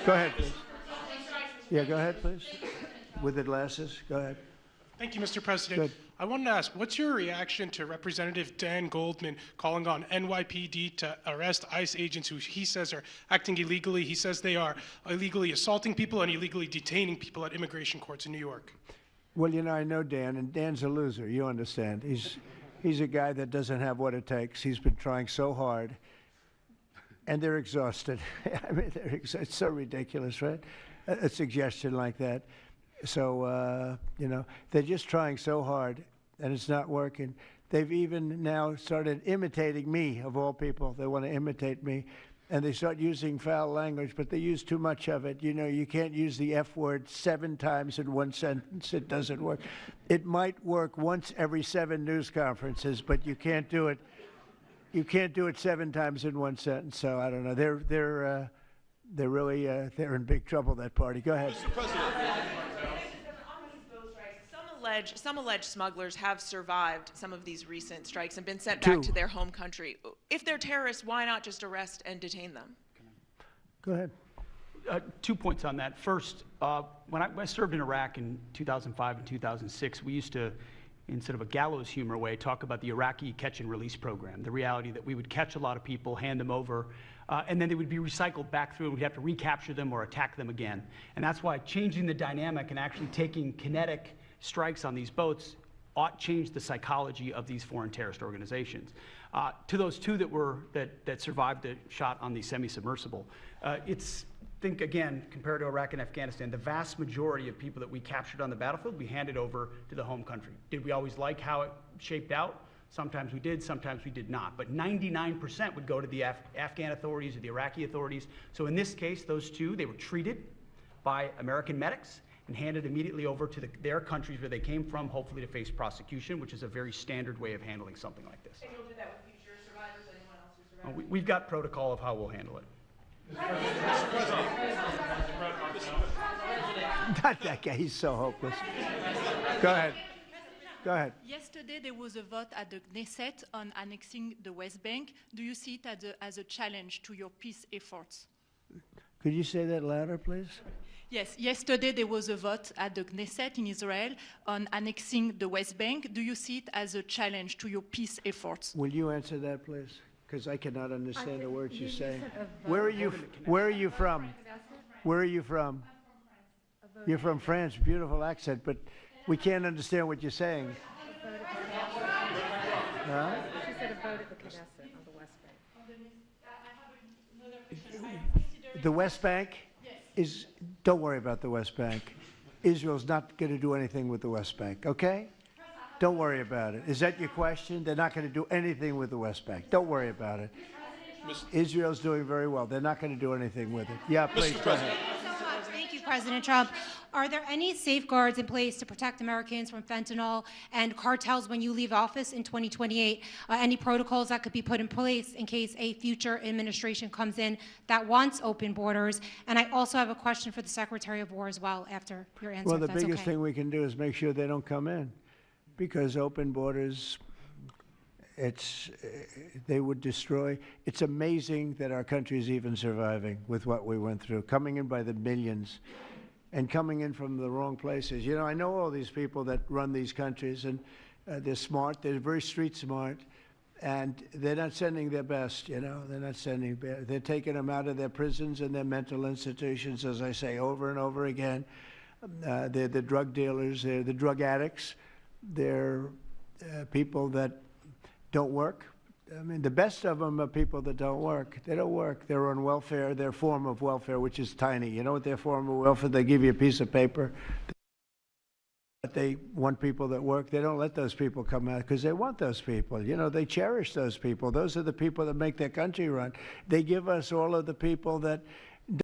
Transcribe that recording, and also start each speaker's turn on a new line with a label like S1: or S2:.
S1: Go ahead, please. Yeah, go ahead, please. With the glasses, go ahead.
S2: Thank you, Mr. President.
S1: Good.
S2: I wanted to ask, what's your reaction to Representative Dan Goldman calling on NYPD to arrest ICE agents who he says are acting illegally? He says they are illegally assaulting people and illegally detaining people at immigration courts in New York.
S1: Well, you know, I know Dan, and Dan's a loser. You understand. He's a guy that doesn't have what it takes. He's been trying so hard, and they're exhausted. I mean, it's so ridiculous, right? A suggestion like that. So, you know, they're just trying so hard, and it's not working. They've even now started imitating me, of all people. They want to imitate me, and they start using foul language, but they use too much of it. You know, you can't use the F word 7 times in one sentence. It doesn't work. It might work once every 7 news conferences, but you can't do it. You can't do it 7 times in one sentence. So I don't know. They're really they're in big trouble. That party. Go ahead.
S3: Mr. President.
S4: Some alleged smugglers have survived some of these recent strikes and been sent back to their home country. If they're terrorists, why not just arrest and detain them?
S1: Go ahead.
S5: 2 points on that. First, when I served in Iraq in 2005 and 2006, we used to, in sort of a gallows humor way, talk about the Iraqi catch and release program, the reality that we would catch a lot of people, hand them over, and then they would be recycled back through, and we'd have to recapture them or attack them again. And that's why changing the dynamic and actually taking kinetic strikes on these boats ought change the psychology of these foreign terrorist organizations. To those 2 that survived the shot on the semi-submersible, think again, compared to Iraq and Afghanistan, the vast majority of people that we captured on the battlefield, we handed over to the home country. Did we always like how it shaped out? Sometimes we did, sometimes we did not. But 99% would go to the Afghan authorities or the Iraqi authorities. So in this case, those 2, they were treated by American medics and handed immediately over to their countries where they came from, hopefully to face prosecution, which is a very standard way of handling something like this.
S4: And you'll do that with future survivors, anyone else who survived?
S5: We've got protocol of how we'll handle it.
S1: Not that guy. He's so hopeless. Go ahead. Go ahead.
S6: Yesterday, there was a vote at the Knesset on annexing the West Bank. Do you see it as a challenge to your peace efforts?
S1: Could you say that louder, please?
S6: Yes, yesterday there was a vote at the Knesset in Israel on annexing the West Bank. Do you see it as a challenge to your peace efforts?
S1: Will you answer that, please? Because I cannot understand the words you're saying. Where are you from? Where are you from? You're from France. Beautiful accent, but we can't understand what you're saying. Huh?
S7: She said a vote at the Knesset on the West Bank.
S1: The West Bank is, don't worry about the West Bank. Israel's not going to do anything with the West Bank, okay? Don't worry about it. Is that your question? They're not going to do anything with the West Bank. Don't worry about it. Israel's doing very well. They're not going to do anything with it. Yeah, please, go ahead.
S8: Thank you, President Trump. Are there any safeguards in place to protect Americans from fentanyl and cartels when you leave office in 2028? Any protocols that could be put in place in case a future administration comes in that wants open borders? And I also have a question for the Secretary of War as well after your answer.
S1: Well, the biggest thing we can do is make sure they don't come in, because open borders, they would destroy. It's amazing that our country is even surviving with what we went through, coming in by the millions and coming in from the wrong places. You know, I know all these people that run these countries, and they're smart. They're very street smart, and they're not sending their best, you know. They're not sending, they're taking them out of their prisons and their mental institutions, as I say over and over again. They're the drug dealers. They're the drug addicts. They're people that don't work. I mean, the best of them are people that don't work. They don't work. They're on welfare, their form of welfare, which is tiny. You know what their form of welfare? They give you a piece of paper. But they want people that work. They don't let those people come out because they want those people. You know, they cherish those people. Those are the people that make their country run. They give us all of the people that